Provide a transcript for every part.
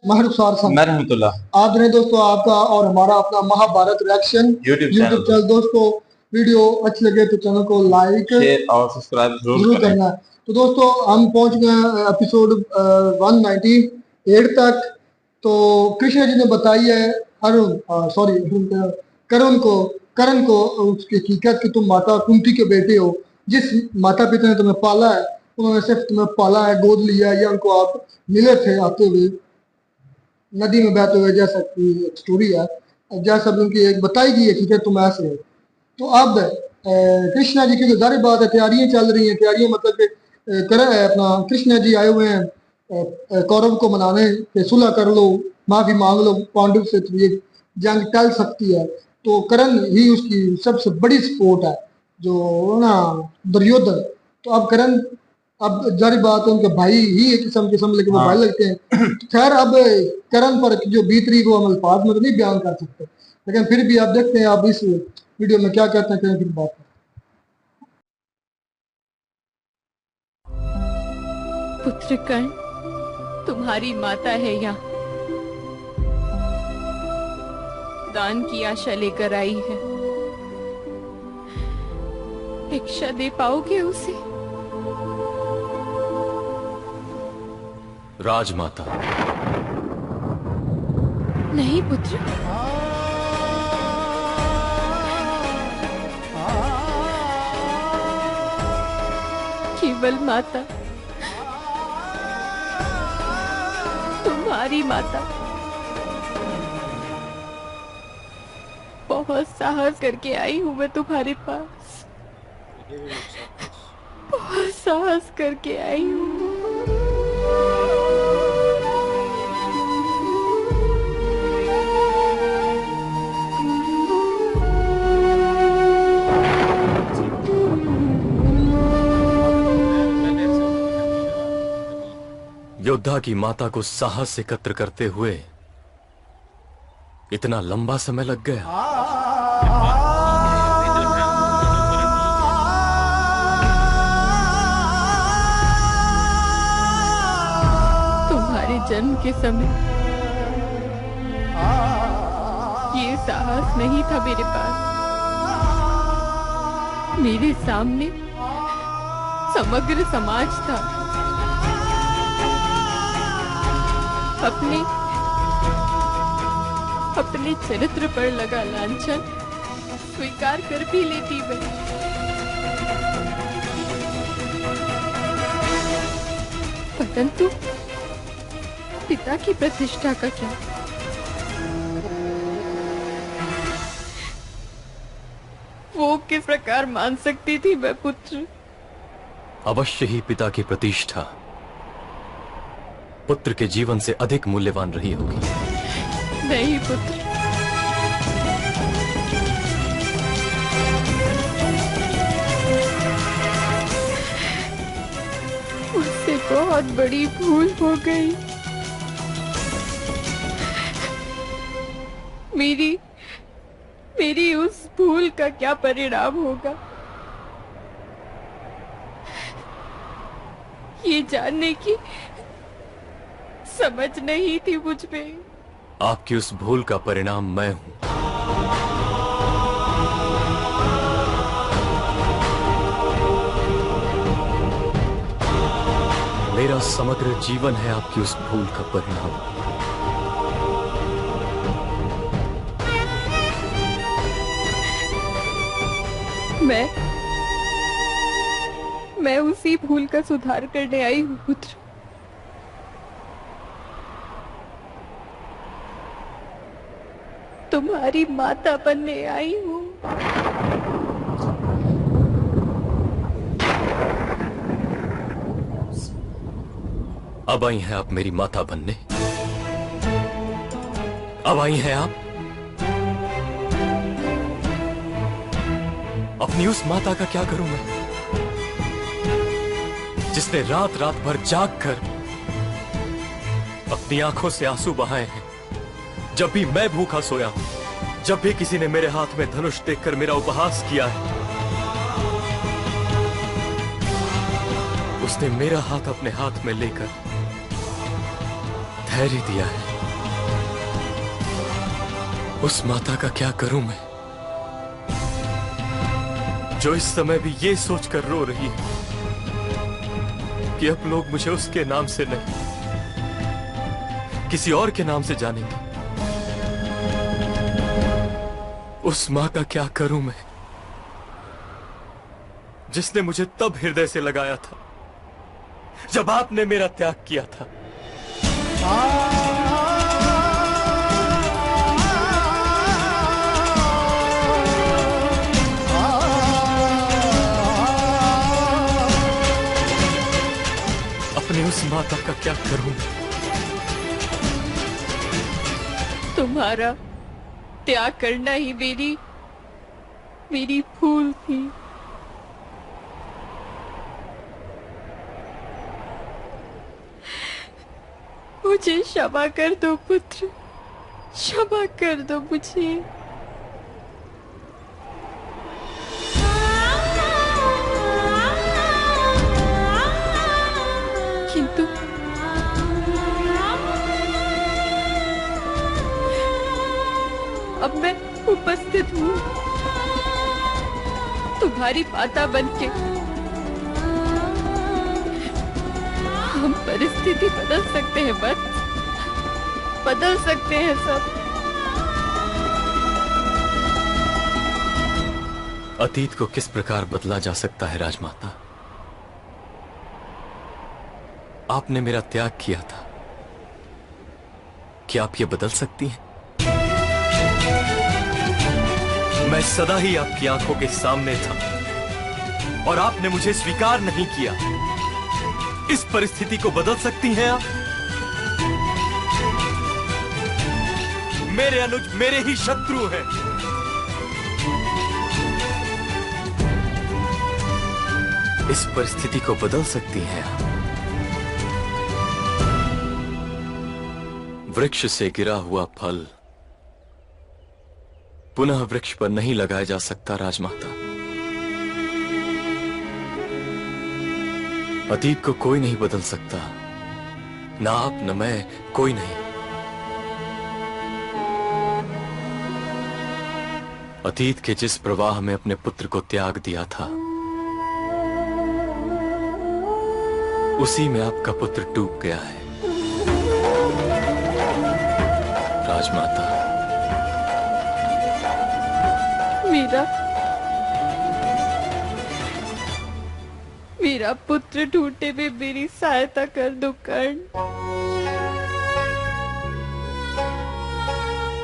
महरुखसार साहब। मैं रहमतुल्लाह। आदरणीय दोस्तों, आपका और हमारा अपना महाभारत रिएक्शन यूट्यूब चैनल। दोस्तों, वीडियो अच्छी लगे तो चैनल को लाइक शेयर और सब्सक्राइब जरूर जरूर करें। करना है। तो दोस्तों, हम पहुंच गए एपिसोड 198 तक। तो कृष्ण जी ने बताई है करण को उसकी हकीकत कि तुम माता कुंती के बेटे हो। जिस माता पिता ने तुम्हें पाला है, उन्होंने सिर्फ तुम्हें पाला है, गोद लिया है, या उनको आप मिले थे आते हुए नदी में बहते हुए, जैसा कि एक स्टोरी है, जैसा भी उनकी एक बताई गई है कि तुम ऐसे हो। तो अब कृष्णा जी की जो जारी बात है, तैयारियां चल रही हैं। तैयारियां मतलब कि अपना कृष्णा जी आए हुए हैं कौरव को मनाने के, सुलह कर लो, माफी मांग लो पांडव से, तो ये जंग टल सकती है। तो करण ही उसकी सबसे बड़ी सपोर्ट है, जो ना दुर्योधन। तो अब करण, अब जारी बात है, उनके भाई ही एक किस्म के समझ लेके वो भाई लगते हैं। तो खैर, अब करण पर जो बीत रही वो हम अल्फाज में तो नहीं बयान कर सकते, लेकिन फिर भी आप देखते हैं, आप इस वीडियो में क्या कहते हैं, फिर बात है। पुत्र कर्ण, तुम्हारी माता है यहाँ, दान की आशा लेकर आई है। भिक्षा दे पाओगे उसे? राजमाता। नहीं पुत्र, केवल माता, तुम्हारी माता। बहुत साहस करके आई हूं मैं तुम्हारे पास, बहुत साहस करके आई हूं। योद्धा की माता को साहस एकत्र करते हुए इतना लंबा समय लग गया। तुम्हारे जन्म के समय ये साहस नहीं था मेरे पास। मेरे सामने समग्र समाज था। अपने चरित्र पर लगा लांछन स्वीकार कर भी लेती मैं, परंतु पिता की प्रतिष्ठा का क्या? वो किस प्रकार मान सकती थी मैं पुत्र? अवश्य ही पिता की प्रतिष्ठा पुत्र के जीवन से अधिक मूल्यवान रही होगी। नहीं पुत्र, मुझसे बहुत बड़ी भूल हो गई। मेरी उस भूल का क्या परिणाम होगा, ये जानने की समझ नहीं थी मुझ में। आपकी उस भूल का परिणाम मैं हूं। मेरा समग्र जीवन है आपकी उस भूल का परिणाम। मैं उसी भूल का सुधार करने आई हूं पुत्र। तुम्हारी माता बनने आई हूं। अब आई हैं आप मेरी माता बनने? अब आई हैं आप? अपनी उस माता का क्या करूं मैं, जिसने रात रात भर जाग कर अपनी आंखों से आंसू बहाए हैं। जब भी मैं भूखा सोया हूं, जब भी किसी ने मेरे हाथ में धनुष देखकर मेरा उपहास किया है, उसने मेरा हाथ अपने हाथ में लेकर धैर्य दिया है। उस माता का क्या करूं मैं, जो इस समय भी ये सोचकर रो रही है कि अब लोग मुझे उसके नाम से नहीं, किसी और के नाम से जानेंगे। उस मां का क्या करूं मैं, जिसने मुझे तब हृदय से लगाया था जब आपने मेरा त्याग किया था। अपनी उस माता का क्या करूं मैं? तुम्हारा त्याग करना ही मेरी भूल थी। मुझे क्षमा कर दो पुत्र, क्षमा कर दो मुझे। किंतु अब मैं उपस्थित हूँ तुम्हारी माता बनके। हम परिस्थिति बदल सकते हैं, बस बदल सकते हैं सब। अतीत को किस प्रकार बदला जा सकता है राजमाता? आपने मेरा त्याग किया था, क्या आप ये बदल सकती हैं? मैं सदा ही आपकी आंखों के सामने था और आपने मुझे स्वीकार नहीं किया। इस परिस्थिति को बदल सकती हैं आप? मेरे अनुज मेरे ही शत्रु हैं। इस परिस्थिति को बदल सकती हैं आप? वृक्ष से गिरा हुआ फल पुनः वृक्ष पर नहीं लगाया जा सकता राजमाता। अतीत को कोई नहीं बदल सकता, ना आप न मैं, कोई नहीं। अतीत के जिस प्रवाह में अपने पुत्र को त्याग दिया था, उसी में आपका पुत्र डूब गया है राजमाता। मेरा पुत्र ढूंढने में मेरी सहायता कर दो कर्ण।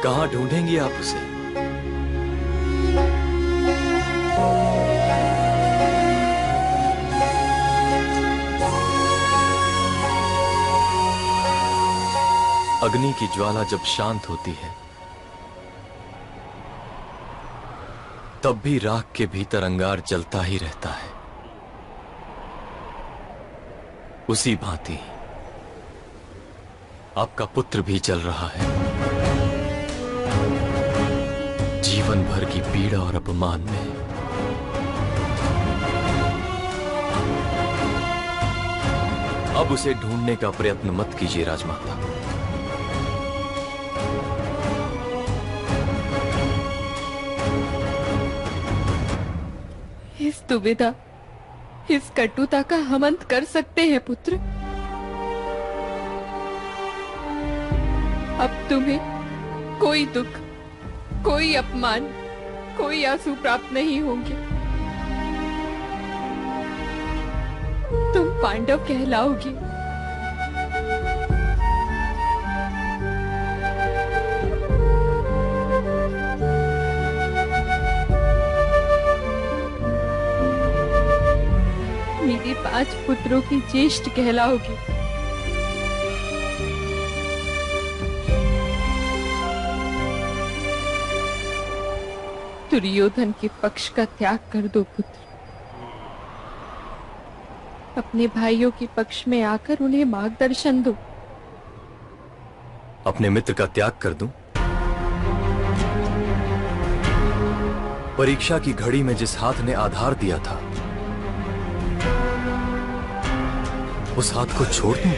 कहां ढूंढेंगी आप उसे? अग्नि की ज्वाला जब शांत होती है तब भी राख के भीतर अंगार जलता ही रहता है। उसी भांति आपका पुत्र भी जल रहा है, जीवन भर की पीड़ा और अपमान में। अब उसे ढूंढने का प्रयत्न मत कीजिए राजमाता। इस दुविधा, इस कटुता का हम अंत कर सकते हैं पुत्र। अब तुम्हें कोई दुख, कोई अपमान, कोई आंसू प्राप्त नहीं होंगे। तुम पांडव कहलाओगे। मेरे 5 पुत्रों की ज्येष्ठ कहलाओगे। दुर्योधन के पक्ष का त्याग कर दो पुत्र। अपने भाइयों के पक्ष में आकर उन्हें मार्गदर्शन दो। अपने मित्र का त्याग कर दूं? परीक्षा की घड़ी में जिस हाथ ने आधार दिया था, उस हाथ को छोड़ दूं?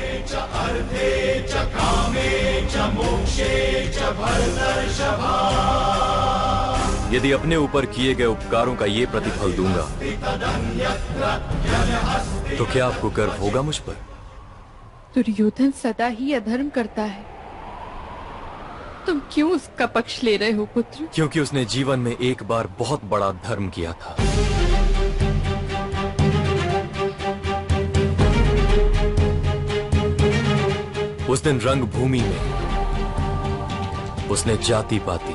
यदि अपने ऊपर किए गए उपकारों का ये प्रतिफल दूंगा तो क्या आपको गर्व होगा मुझ पर? दुर्योधन सदा ही अधर्म करता है, तुम क्यों उसका पक्ष ले रहे हो पुत्र? क्योंकि उसने जीवन में एक बार बहुत बड़ा धर्म किया था। उस दिन रंगभूमि में उसने जाति पाति,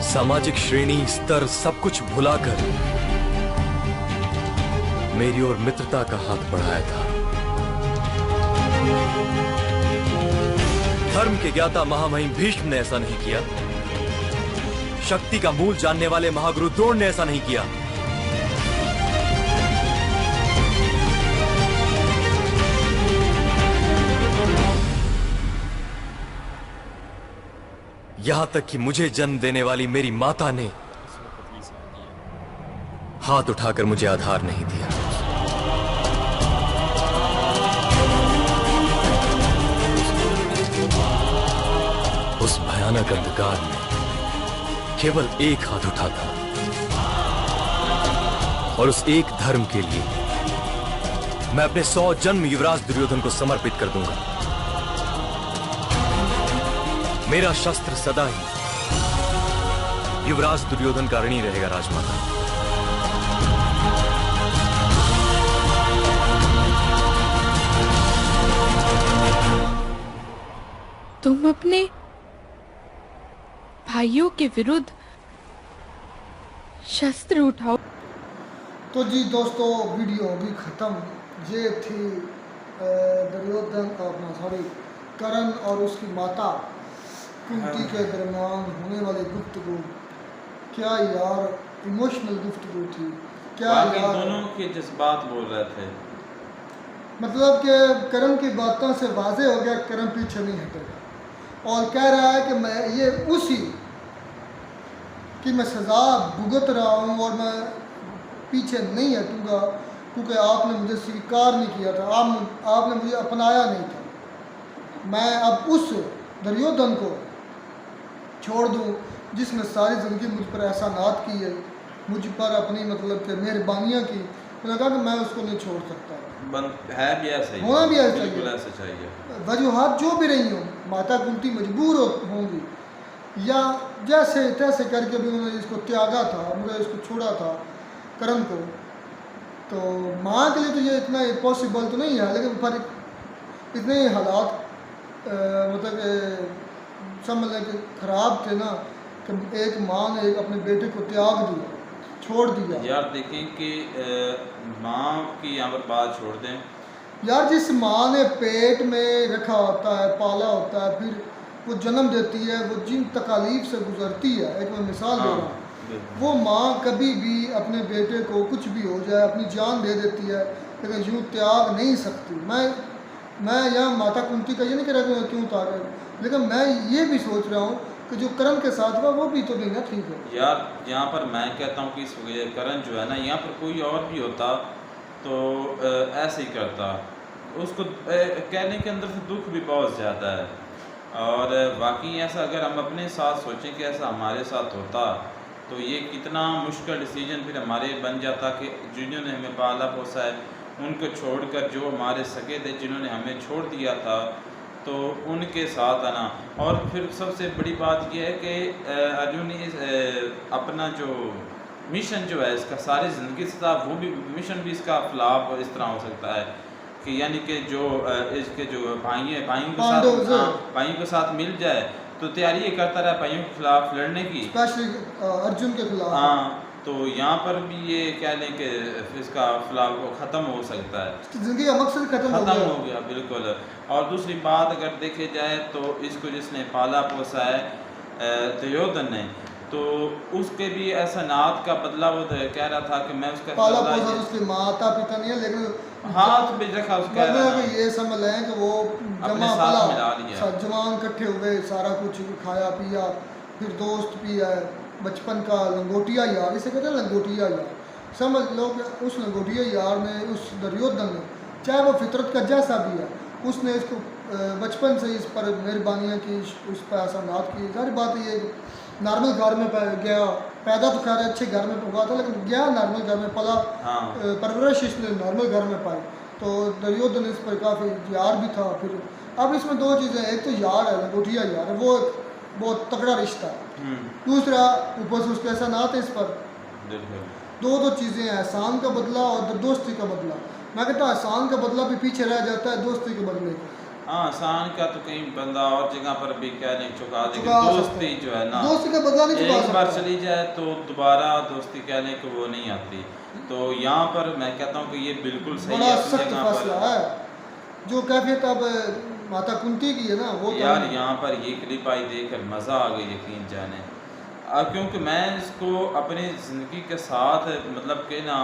सामाजिक श्रेणी, स्तर सब कुछ भुलाकर मेरी ओर मित्रता का हाथ बढ़ाया था। धर्म के ज्ञाता महामहिम भीष्म ने ऐसा नहीं किया। शक्ति का मूल जानने वाले महागुरु द्रोण ने ऐसा नहीं किया। यहां तक कि मुझे जन्म देने वाली मेरी माता ने हाथ उठाकर मुझे आधार नहीं दिया। उस भयानक अंधकार में केवल एक हाथ उठा था और उस एक धर्म के लिए मैं अपने 100 जन्म युवराज दुर्योधन को समर्पित कर दूंगा। मेरा शस्त्र सदा ही युवराज दुर्योधन का ऋणी रहेगा राजमाता। तुम अपने भाइयों के विरुद्ध शस्त्र उठाओ। तो जी दोस्तों, वीडियो भी ख़त्म। ये थी दुर्योधन अपना सॉरी कर्ण और उसकी माता कुंती के दरमियान होने वाली गुफ्तगू। क्या यार इमोशनल गुफ्तगू थी, क्या यार दोनों के जज्बात बोल रहे थे। मतलब कि करण की बातों से वाज़े हो गया करण पीछे नहीं हटेगा और कह रहा है कि मैं ये उसी कि मैं सज़ा भुगत रहा हूँ और मैं पीछे नहीं हटूँगा क्योंकि आपने मुझे स्वीकार नहीं किया था, आपने मुझे अपनाया नहीं था। मैं अब उस दुर्योधन को छोड़ दूँ जिसने सारी ज़िंदगी मुझ पर एहसानात किए, मुझ पर अपनी मतलब कि मेहरबानियाँ की, तो लगा कि मैं उसको नहीं छोड़ सकता। है भी ऐसा ही, होना भी ऐसा बिल्कुल चाहिए। ऐसा चाहिए। वजूहात जो भी रही हों, माता कुंती मजबूर होंगी या जैसे तैसे करके भी उन्होंने इसको त्यागा था, मुझे इसको छोड़ा था करण को, तो माँ के लिए तो ये इतना पॉसिबल तो नहीं है, लेकिन पर इतने ही हालात मतलब समझ लें कि ख़राब थे ना कि एक माँ ने एक अपने बेटे को त्याग दिया, छोड़ दिया। यार देखें कि माँ की यहाँ पर बात छोड़ दें। यार जिस माँ ने पेट में रखा होता है, पाला होता है, फिर वो जन्म देती है, वो जिन तकालीफ से गुजरती है, एक मैं मिसाल दे रहा हूँ, वो माँ कभी भी अपने बेटे को कुछ भी हो जाए अपनी जान दे देती है, लेकिन यूँ त्याग नहीं सकती। मैं यहाँ माता कुंती का ये नहीं कह रहा कि मैं क्यों त्याग, लेकिन मैं ये भी सोच रहा हूँ कि जो करण के साथ हुआ वो भी तो नहीं ना ठीक है। यार यहाँ पर मैं कहता हूँ कि इस करण जो है ना, यहाँ पर कोई और भी होता तो ऐसे ही करता। उसको कहने के अंदर से दुख भी बहुत ज़्यादा है, और बाकी ऐसा अगर हम अपने साथ सोचें कि ऐसा हमारे साथ होता तो ये कितना मुश्किल डिसीजन फिर हमारे बन जाता कि जिन्होंने हमें पाला पोसा है उनको छोड़कर जो हमारे सगे थे जिन्होंने हमें छोड़ दिया था तो उनके साथ आना। और फिर सबसे बड़ी बात यह है कि अर्जुन अपना जो मिशन जो है इसका सारी ज़िंदगी से था, वो भी मिशन भी इसका फ्लॉप इस तरह हो सकता है कि यानी कि जो इसके जो भाइयों के साथ मिल जाए तो तैयारी ये करता रहा भाइयों के खिलाफ लड़ने की, अर्जुन के खिलाफ। हाँ, तो यहाँ पर भी ये कह लें कि इसका फ्लॉप ख़त्म हो सकता है, जिंदगी का मकसद खत्म हो गया बिल्कुल। और दूसरी बात अगर देखे जाए तो इसको जिसने पाला पोसा है दुर्योधन ने, तो उसके भी एहसानात का बदला वो कह रहा था कि मैं उसका पाला पोसा उसके माता पिता नहीं है, लेकिन हाथ भी रखा उसका, मतलब ये समझ लें कि वो जवान इकट्ठे हुए, सारा कुछ खाया पिया, फिर दोस्त भी है बचपन का लंगोटिया यार, इसे कहते हैं लंगोटिया यार। समझ लो कि उस लंगोटिया यार ने, उस दुर्योधन ने चाहे वो फितरत का जैसा भी है, उसने इसको बचपन से इस पर मेहरबानियाँ की, उस पर एहसानात की। सारी बात ये नॉर्मल घर में गया, पैदा तो खैर अच्छे घर में हुआ था, लेकिन गया नॉर्मल घर में, पला हाँ परवरिश इसने नॉर्मल घर में पाई। तो दुर्योधन इस पर काफ़ी यार भी था। फिर अब इसमें दो चीज़ें, एक तो यार है, लंगोटिया यार है, वो एक बहुत तगड़ा रिश्ता है। दूसरा ऊपर से उसके एहसानात है इस पर। बिल्कुल दो चीज़ें हैं, एहसान का बदला और दोस्ती का बदला। मैं कहता हूँ एहसान का बदला भी पीछे रह जाता है दोस्ती के बदले। हाँ, आसान का तो कहीं बंदा और जगह पर भी क्या नहीं चुका, लेकिन चुका सकता दोस्ती है। जो है ना, दोस्ती का बदला नहीं चुका एक बार सकता। चली जाए तो दोबारा दोस्ती कहने को वो नहीं आती। तो यहाँ पर मैं कहता हूँ कि ये बिल्कुल सही बड़ा है अपनी सख्त जगह फैसला पर। है। जो कैफियत अब माता कुंती की है ना, वो तो यार यहाँ पर ये क्लिप आई देखकर मज़ा आ गई, यकीन जाने। क्योंकि मैं इसको अपनी ज़िंदगी के साथ मतलब कि ना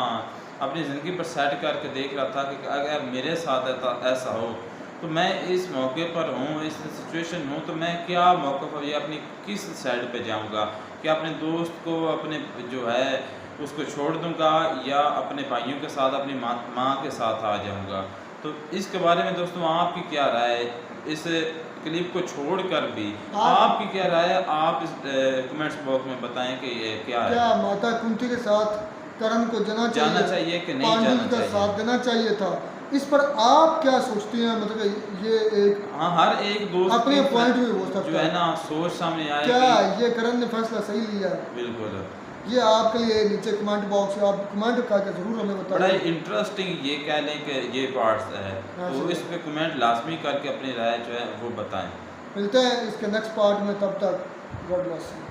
अपनी ज़िंदगी पर सेट करके देख रहा था कि अगर मेरे साथ ऐसा हो तो मैं इस मौके पर हूँ, इस सिचुएशन हूँ, तो मैं क्या मौक़िफ़ ये अपनी किस साइड पे जाऊँगा, क्या अपने दोस्त को अपने जो है उसको छोड़ दूँगा या अपने भाइयों के साथ अपनी माँ के साथ आ जाऊँगा। तो इसके बारे में दोस्तों आपकी क्या राय है? इस क्लिप को छोड़कर भी आपकी क्या राय है? आप इस कमेंट्स बॉक्स में बताएं कि ये क्या है? क्या माता कुंती के साथ कर्ण को जाना चाहिए कि नहीं जाना पांडु का चाहिए? साथ देना चाहिए था? इस पर आप क्या सोचते हैं? मतलब ये एक हाँ, हर एक दोस्त अपने की पॉइंट व्यू हो जो सकता है है। ना सोच सामने आए क्या कि ये कर्ण ने फैसला सही लिया है? बिल्कुल ये आपके लिए नीचे कमेंट बॉक्स में आप कमेंट करके ज़रूर हमें बड़ा बताइए। इंटरेस्टिंग ये कह लें कि ये पार्ट्स है, हाँ तो जी। इस पे कमेंट लाजमी करके अपनी राय जो है वो बताएं। मिलते हैं इसके नेक्स्ट पार्ट में, तब तक गॉड ब्लेस यू।